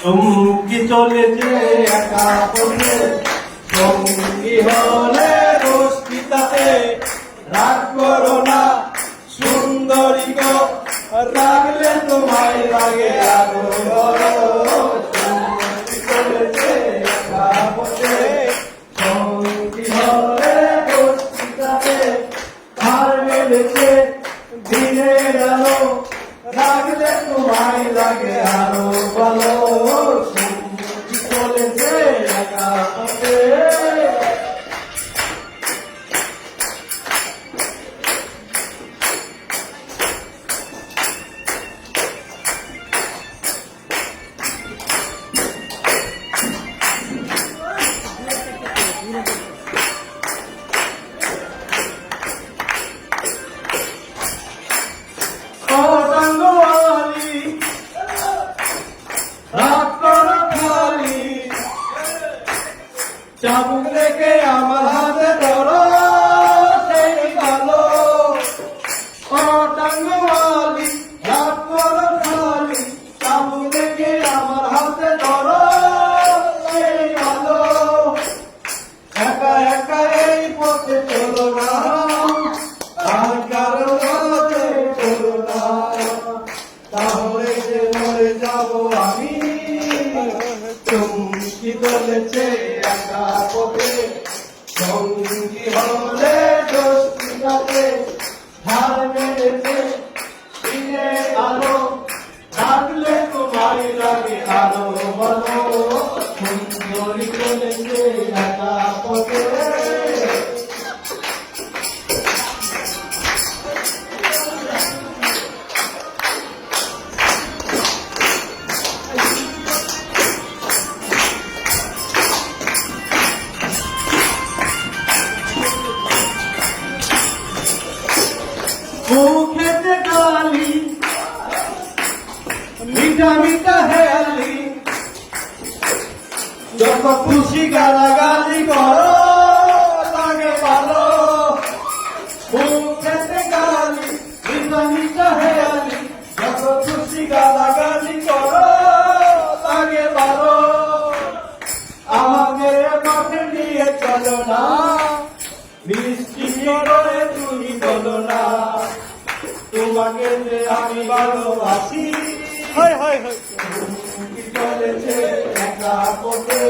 চমকি চলেছে একা পথে, সঙ্গী হলে রস্তিতাতে। রাগ করো না সুন্দরী গো, রাগলে তোমায় লাগে আরো বড়। চমকি চলেছে একা পথে, সঙ্গী হলে রস্তিতাতে। ধার মেরেছে দিনের আলো, রাগলে তোমায় লাগে আরো ভালো। সঙ্গী চলেছে একা পথে। চাবুক রেখে আমার হাতে ধরো, সেই ভালো। ও টাঙ্গওয়ালি, রাত করো খালি। চাবুক রেখে আমার হাতে ধরো, সেই ভালো। একা একা এই পথে চলো না, আর কারো পথে চলো না। তাহলে যে মরে যাবো আমি। চমকি চলেছে একা পথে, সঙ্গী হলে দোস্তিতাতে। ধার মেরেছে দিনের আলো, রাগলে তোমায় লাগে আরো ভালো। সুন্দরী চলেছে একা পথে। মুখেতে গালি, মিঠা মিঠা হেয়ালি। যত খুশি গালাগালি করো, লাগে ভালো। মুখেতে গালি, মিঠা মিঠা হেয়ালি। যত খুশি গালাগালি করো, লাগে ভালো। আমাকে মাঠে নিয়ে চলো না, মিষ্টি করে তুমি বলো না। তোমাকে যে আমি ভালোবাসি। চমকি চলেছে একা পথে,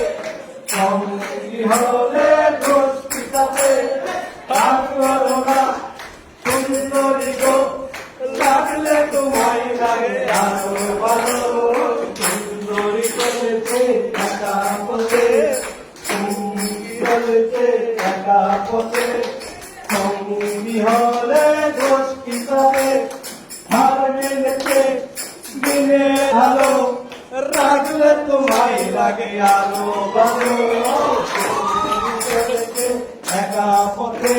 সঙ্গী হলে দোস্তিতাতে। রাগ করো না সুন্দরী গো, লাগলে তোমায় লাগে আরো ভালো। সুন্দরী চলেছে একা পথে, সঙ্গী চলেছে একা পথে। সঙ্গী হলে দোস্তিতাতে। ধার মেরেছে দিনের আলো, রাগলে তোমায় লাগে আরো ভালো। সঙ্গী চলেছে একা পথে।